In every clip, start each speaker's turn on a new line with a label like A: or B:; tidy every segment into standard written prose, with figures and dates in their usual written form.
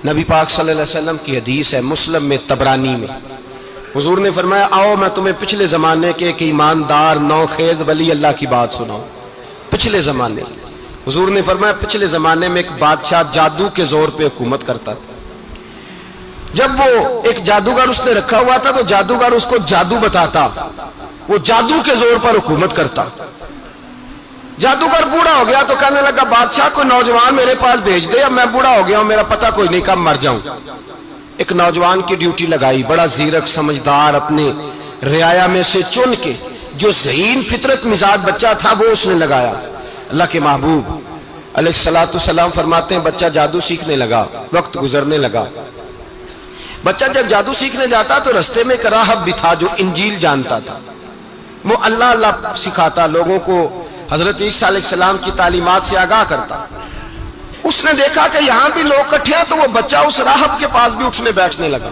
A: نبی پاک صلی اللہ علیہ وسلم کی حدیث ہے مسلم میں طبرانی میں، حضور نے فرمایا آؤ میں تمہیں پچھلے زمانے کے ایک ایماندار نوخیز ولی اللہ کی بات سناؤں۔ پچھلے زمانے حضور نے فرمایا پچھلے زمانے میں ایک بادشاہ جادو کے زور پہ حکومت کرتا تھا۔ جب وہ ایک جادوگر اس نے رکھا ہوا تھا تو جادوگر اس کو جادو بتاتا، وہ جادو کے زور پر حکومت کرتا۔ جادوگر بوڑھا ہو گیا تو کہنے لگا بادشاہ کوئی نوجوان میرے پاس بھیج دے، اب میں بوڑھا ہو گیا ہوں میرا پتہ کوئی نہیں کب مر جاؤں۔ ایک نوجوان کی ڈیوٹی لگائی، بڑا زیرک سمجھدار، اپنے رعایا میں سے چن کے جو ذہین فطرت مزاج بچہ تھا وہ اس نے لگایا۔ اللہ کے محبوب علیہ الصلوۃ والسلام فرماتے ہیں بچہ جادو سیکھنے لگا، وقت گزرنے لگا۔ بچہ جب جادو سیکھنے جاتا تو رستے میں ایک راہب بھی تھا جو انجیل جانتا تھا، وہ اللہ اللہ سکھاتا، لوگوں کو حضرت عیسیٰ علیہ السلام کی تعلیمات سے آگاہ کرتا۔ اس نے دیکھا کہ یہاں بھی لوگ اکٹھے ہیں تو وہ بچہ اس راہب کے پاس بھی اٹھنے بیٹھنے لگا۔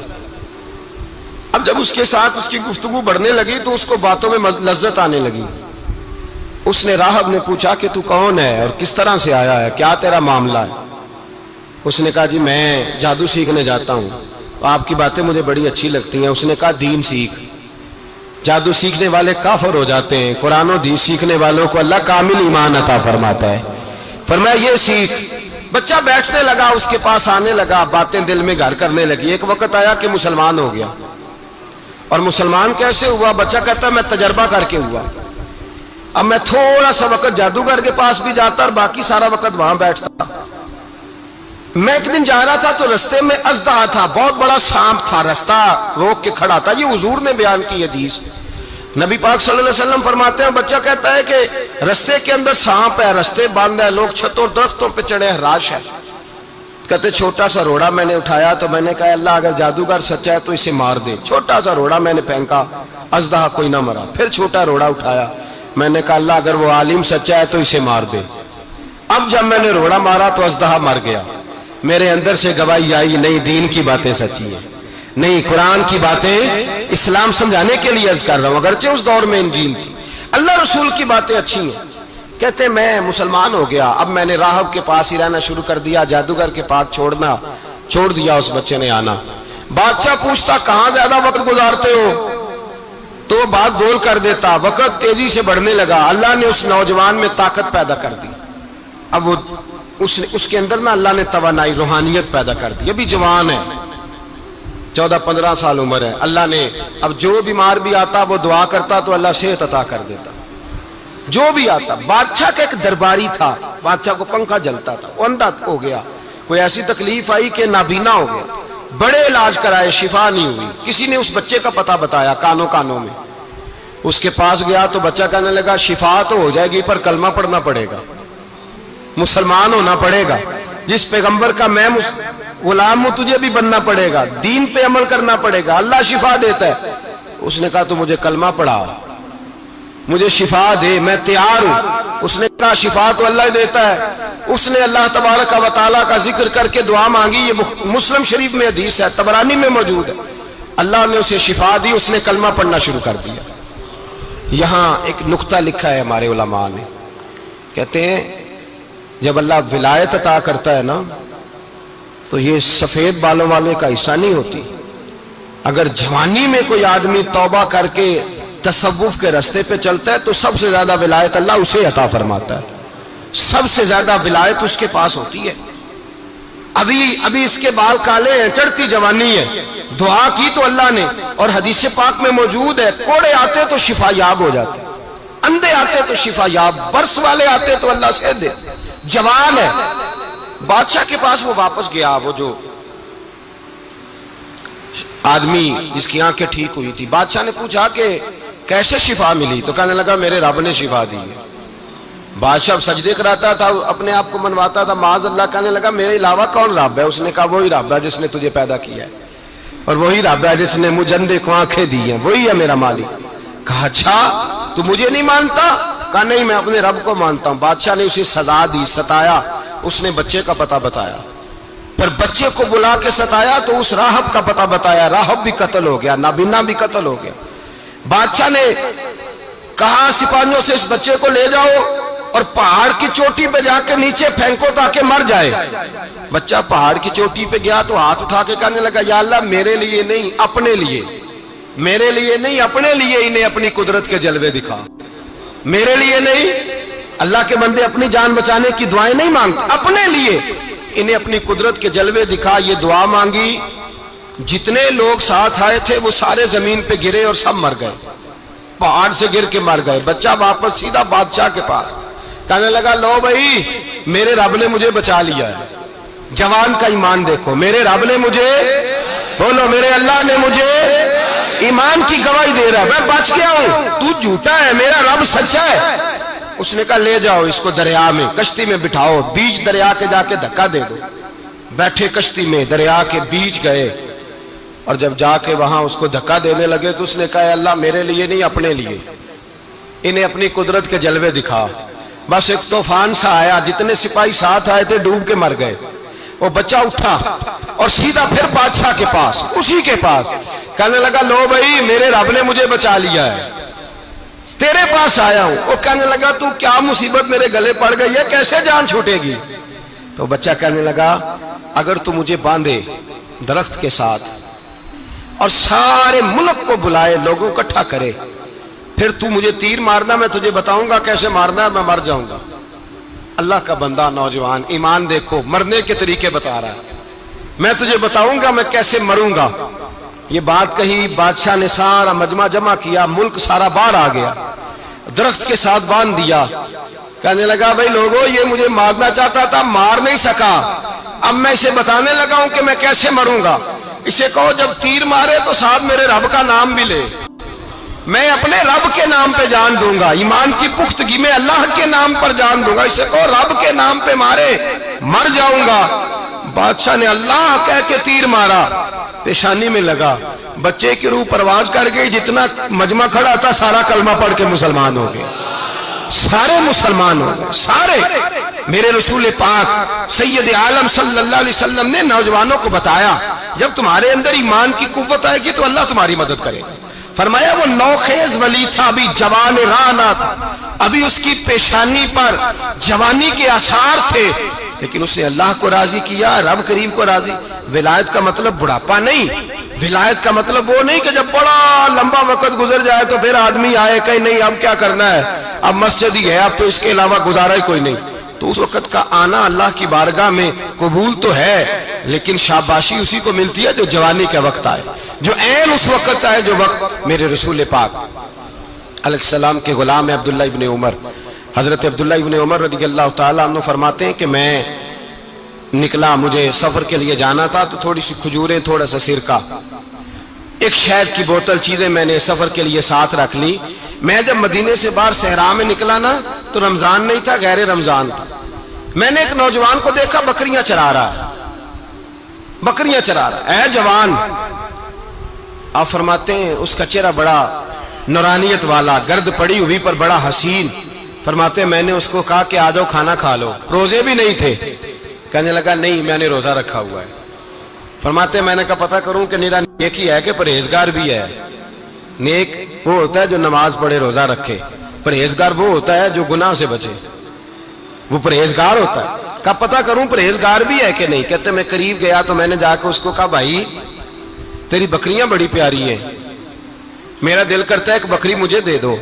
A: اب جب اس کے ساتھ اس کی گفتگو بڑھنے لگی تو اس کو باتوں میں لذت آنے لگی۔ اس نے راہب نے پوچھا کہ تو کون ہے اور کس طرح سے آیا ہے، کیا تیرا معاملہ ہے؟ اس نے کہا جی میں جادو سیکھنے جاتا ہوں، آپ کی باتیں مجھے بڑی اچھی لگتی ہیں۔ اس نے کہا دین سیکھ، جادو سیکھنے والے کافر ہو جاتے ہیں، قرآن و حدیث سیکھنے والوں کو اللہ کامل ایمان عطا فرماتا ہے۔ فرمایا یہ سیکھ۔ بچہ بیٹھنے لگا، اس کے پاس آنے لگا، باتیں دل میں گھر کرنے لگی۔ ایک وقت آیا کہ مسلمان ہو گیا، اور مسلمان کیسے ہوا؟ بچہ کہتا ہے میں تجربہ کر کے ہوا۔ اب میں تھوڑا سا وقت جادوگر کے پاس بھی جاتا اور باقی سارا وقت وہاں بیٹھتا۔ میں ایک دن جا رہا تھا تو رستے میں اژدہا تھا، بہت بڑا سانپ تھا، رستہ روک کے کھڑا تھا۔ یہ حضور نے بیان کی حدیث۔ نبی پاک صلی اللہ علیہ وسلم فرماتے ہیں بچہ کہتا ہے کہ رستے کے اندر سانپ ہے، رستے بند ہے، لوگ چھتوں درختوں پہ چڑھے ہراش ہے۔ کہتے چھوٹا سا روڑا میں نے اٹھایا تو میں نے کہا اللہ اگر جادوگر سچا ہے تو اسے مار دے۔ چھوٹا سا روڑا میں نے پھینکا، اژدہا کوئی نہ مرا۔ پھر چھوٹا روڑا اٹھایا، میں نے کہا اللہ اگر وہ عالم سچا ہے تو اسے مار دے۔ اب جب میں نے روڑا مارا تو اژدہا مر گیا۔ میرے اندر سے گواہی آئی نہیں دین کی باتیں سچی ہیں، نہیں قرآن کی باتیں اسلام سمجھانے کے لیے عرض کر رہا ہوں، اگرچہ اس دور میں انجیل تھی۔ اللہ رسول کی باتیں اچھی ہیں۔ کہتے میں مسلمان ہو گیا، اب میں نے راہب کے پاس ہی رہنا شروع کر دیا، جادوگر کے پاس چھوڑ دیا اس بچے نے آنا۔ بادشاہ پوچھتا کہاں زیادہ وقت گزارتے ہو تو وہ بات گول کر دیتا، وقت تیزی سے بڑھنے لگا۔ اللہ نے اس نوجوان میں طاقت پیدا کر دی، اب وہ اس کے اندر نا اللہ نے توانائی روحانیت پیدا کر دی، ابھی جوان ہے، 14-15 سال عمر ہے۔ اللہ نے اب جو بیمار بھی آتا وہ دعا کرتا تو اللہ صحت عطا کر دیتا، جو بھی آتا۔ بادشاہ کا ایک درباری تھا، بادشاہ کو پنکھا جلتا تھا، وہ اندھا ہو گیا، کوئی ایسی تکلیف آئی کہ نابینا ہو گیا، بڑے علاج کرائے شفا نہیں ہوئی۔ کسی نے اس بچے کا پتہ بتایا کانوں میں، اس کے پاس گیا تو بچہ کہنے لگا شفا تو ہو جائے گی پر کلمہ پڑھنا پڑے گا، مسلمان ہونا پڑے گا، جس پیغمبر کا میں غلام ہوں تجھے بھی بننا پڑے گا، دین پہ عمل کرنا پڑے گا، اللہ شفا دیتا ہے۔ اس نے کہا تو مجھے کلمہ پڑھا، مجھے شفا دے، میں تیار ہوں۔ اس نے کہا شفا تو اللہ دیتا ہے۔ اس نے اللہ تبارک و تعالیٰ کا ذکر کر کے دعا مانگی، یہ مسلم شریف میں حدیث ہے، طبرانی میں موجود ہے۔ اللہ نے اسے شفا دی، اس نے کلمہ پڑھنا شروع کر دیا۔ یہاں ایک نقطہ لکھا ہے ہمارے علماء نے، کہتے ہیں جب اللہ ولایت عطا کرتا ہے نا تو یہ سفید بالوں والے کا حصہ نہیں ہوتی۔ اگر جوانی میں کوئی آدمی توبہ کر کے تصوف کے رستے پہ چلتا ہے تو سب سے زیادہ ولایت اللہ اسے عطا فرماتا ہے، سب سے زیادہ ولایت اس کے پاس ہوتی ہے۔ ابھی اس کے بال کالے ہیں، چڑھتی جوانی ہے، دعا کی تو اللہ نے، اور حدیث پاک میں موجود ہے کوڑے آتے تو شفا یاب ہو جاتے، اندھے آتے تو شفا یاب، برس والے آتے تو اللہ سے دے، جوان ہے۔ بادشاہ کے پاس وہ واپس گیا، وہ جو آدمی جس کی آنکھیں ٹھیک ہوئی تھی۔ بادشاہ نے پوچھا کہ کیسے شفا ملی؟ تو کہنے لگا میرے رب نے شفا دی ہے۔ بادشاہ سجدے کراتا تھا، اپنے آپ کو منواتا تھا معاذ اللہ، کہنے لگا میرے علاوہ کون رب ہے؟ اس نے کہا وہی رب ہے جس نے تجھے پیدا کیا ہے، اور وہی رب ہے جس نے مجھے اندھے کو آنکھیں دی ہیں، وہی ہے میرا مالک۔ کہا اچھا تو مجھے نہیں مانتا؟ کہا نہیں میں اپنے رب کو مانتا ہوں۔ بادشاہ نے اسے سزا دی، ستایا، اس نے بچے کا پتہ بتایا، پھر بچے کو بلا کے ستایا تو اس راہب کا پتہ بتایا، راہب بھی قتل ہو گیا، نابینا بھی قتل ہو گیا۔ بادشاہ نے کہا سپاہیوں سے اس بچے کو لے جاؤ اور پہاڑ کی چوٹی پہ جا کے نیچے پھینکو تاکہ مر جائے. بچہ پہاڑ کی چوٹی پہ گیا تو ہاتھ اٹھا کے کہنے لگا یا اللہ میرے لیے نہیں اپنے لیے، میرے لیے نہیں اپنے لیے انہیں اپنی قدرت کے جلوے دکھا. میرے لیے نہیں، اللہ کے بندے اپنی جان بچانے کی دعائیں نہیں مانگتے، اپنے لیے انہیں اپنی قدرت کے جلوے دکھا. یہ دعا مانگی، جتنے لوگ ساتھ آئے تھے وہ سارے زمین پہ گرے اور سب مر گئے، پہاڑ سے گر کے مر گئے. بچہ واپس سیدھا بادشاہ کے پاس کہنے لگا لو بھائی میرے رب نے مجھے بچا لیا ہے. جوان کا ایمان دیکھو، میرے رب نے مجھے، بولو میرے اللہ نے مجھے ایمان کی گواہی دے رہا ہے، میں بچ گیا ہوں، تو جھوٹا ہے، میرا رب سچا ہے. اس نے کہا لے جاؤ اس کو دریا میں، کشتی میں بٹھاؤ، بیچ دریا کے جا کے دھکا دے دو. بیٹھے کشتی میں، دریا کے بیچ گئے، اور جب جا کے وہاں اس کو دھکا دینے لگے تو اس نے کہا اللہ میرے لیے نہیں اپنے لیے انہیں اپنی قدرت کے جلوے دکھا. بس ایک طوفان سا آیا، جتنے سپاہی ساتھ آئے تھے ڈوب کے مر گئے. وہ بچہ اٹھا اور سیدھا پھر بادشاہ کے پاس، اسی کے پاس کہنے لگا لو بھائی میرے رب نے مجھے بچا لیا ہے، تیرے پاس آیا ہوں. وہ کہنے لگا تو کیا مصیبت میرے گلے پڑ گئی ہے، کیسے جان چھوٹے گی؟ تو بچہ کہنے لگا اگر تو مجھے باندھے درخت کے ساتھ اور سارے ملک کو بلائے، لوگوں کو اکٹھا کرے، پھر تو مجھے تیر مارنا، میں تجھے بتاؤں گا کیسے مارنا ہے، میں مر جاؤں گا. اللہ کا بندہ نوجوان ایمان دیکھو، مرنے کے طریقے بتا رہا ہے، میں تجھے بتاؤں گا میں کیسے مروں گا. یہ بات کہی، بادشاہ نے سارا مجمع جمع کیا، ملک سارا باہر آ گیا، درخت کے ساتھ باندھ دیا. کہنے لگا بھائی لوگوں یہ مجھے مارنا چاہتا تھا، مار نہیں سکا، اب میں اسے بتانے لگا ہوں کہ میں کیسے مروں گا. اسے کہو جب تیر مارے تو ساتھ میرے رب کا نام بھی لے، میں اپنے رب کے نام پہ جان دوں گا، ایمان کی پختگی میں اللہ کے نام پر جان دوں گا. اسے کہو رب کے نام پہ مارے، مر جاؤں گا. بادشاہ نے اللہ کہہ کے تیر مارا، پیشانی میں لگا، بچے کی روح پرواز کر گئی. جتنا مجمع کھڑا تھا سارا کلمہ پڑھ کے مسلمان ہو گئے، سارے مسلمان ہو گئے سارے. میرے رسول پاک سید عالم صلی اللہ علیہ وسلم نے نوجوانوں کو بتایا جب تمہارے اندر ایمان کی قوت آئے گی تو اللہ تمہاری مدد کرے. فرمایا وہ نوخیز ولی تھا، ابھی جوان رانا تھا، ابھی اس کی پیشانی پر جوانی کے آثار تھے، لیکن اس نے اللہ کو راضی کیا، رب کریم کو راضی. ولایت کا مطلب بڑھاپا نہیں، ولایت کا مطلب وہ نہیں کہ جب بڑا لمبا وقت گزر جائے تو پھر آدمی آئے کہ نہیں اب کیا کرنا ہے، اب مسجد ہی ہے، اب تو اس کے علاوہ گزارا ہی کوئی نہیں. تو اس وقت کا آنا اللہ کی بارگاہ میں قبول تو ہے، لیکن شاباشی اسی کو ملتی ہے جو جوانی کا وقت آئے، جو عین اس وقت آئے جو وقت میرے رسول پاک علیہ السلام کے غلام عبداللہ ابن عمر، حضرت عبداللہ ابن عمر رضی اللہ تعالیٰ عنہ فرماتے ہیں کہ میں نکلا، مجھے سفر کے لیے جانا تھا، تو تھوڑی سی کھجوریں، تھوڑا سا سرکہ، ایک شہد کی بوتل، چیزیں میں نے سفر کے لیے ساتھ رکھ لی. میں جب مدینے سے باہر صحرا میں نکلا نا تو رمضان نہیں تھا، غیر رمضان تھا. میں نے ایک نوجوان کو دیکھا بکریاں چرا رہا ہے، بکریاں چرا رہا ہے. اے جوان، آپ فرماتے ہیں اس کا چہرہ بڑا نورانیت والا، گرد پڑی ہوئی پر بڑا حسین. فرماتے ہیں میں نے اس کو کہا کہ آ جاؤ کھانا کھا لو، روزے بھی نہیں تھے. کہنے لگا نہیں میں نے روزہ رکھا ہوا ہے. فرماتے ہیں میں نے کہا پتہ کروں کہ نیرا نیک ہی ہے کہ پرہیزگار بھی ہے. نیک وہ ہوتا ہے جو نماز پڑھے روزہ رکھے، پرہیزگار وہ ہوتا ہے جو گناہ سے بچے، وہ پرہیزگار ہوتا ہے. کہا پتہ کروں پرہیزگار بھی ہے کہ نہیں. کہتے میں قریب گیا تو میں نے جا کے اس کو کہا بھائی تیری بکریاں بڑی پیاری ہیں، میرا دل کرتا ہے ایک بکری مجھے دے دو.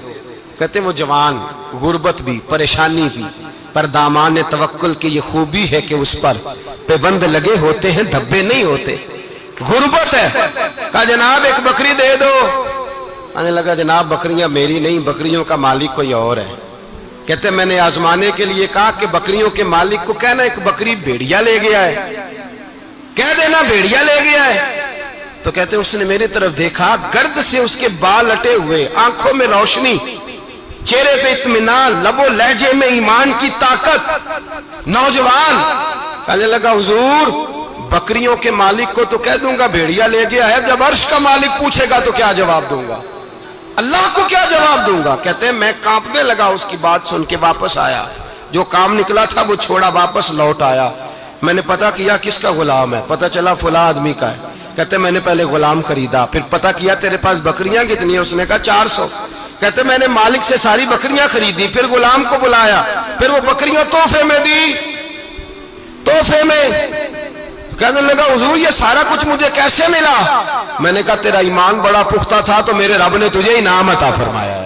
A: کہتے وہ جوان، غربت بھی، پریشانی بھی، پر دامان توکل کی یہ خوبی ہے کہ اس پر پابند لگے ہوتے ہیں، دھبے نہیں ہوتے. غربت ہے. کہا جناب ایک بکری دے دو. آنے لگا جناب بکریاں میری نہیں، بکریوں کا مالک کوئی اور ہے. کہتے میں نے آزمانے کے لیے کہا کہ بکریوں کے مالک کو کہنا ایک بکری بھیڑیا لے گیا ہے، کہہ دینا بھیڑیا لے گیا ہے. تو کہتے اس نے میری طرف دیکھا، گرد سے اس کے بال لٹے ہوئے، آنکھوں میں روشنی، چہرے پہ اطمینان، لب و لہجے میں ایمان کی طاقت. نوجوان کہنے لگا حضور بکریوں کے مالک کو تو کہہ دوں گا بھیڑیا لے گیا ہے، جب عرش کا مالک پوچھے گا تو کیا جواب دوں گا، اللہ کو کیا جواب دوں گا. کہتے ہیں میں کانپنے لگا، اس کی بات سن کے واپس آیا، جو کام نکلا تھا وہ چھوڑا، واپس لوٹ آیا. میں نے پتہ کیا کس کا غلام ہے، پتہ چلا فلاں آدمی کا ہے. کہتے میں نے پہلے غلام خریدا، پھر پتہ کیا تیرے پاس بکریاں کتنی ہیں، اس نے کہا 400. کہتے میں نے مالک سے ساری بکریاں خریدی، پھر غلام کو بلایا، پھر وہ بکریاں تحفے میں دی، تحفے میں۔ کہنے لگا حضور یہ سارا کچھ مجھے کیسے ملا؟ میں نے کہا تیرا ایمان بڑا پختہ تھا تو میرے رب نے تجھے انعام عطا فرمایا ہے۔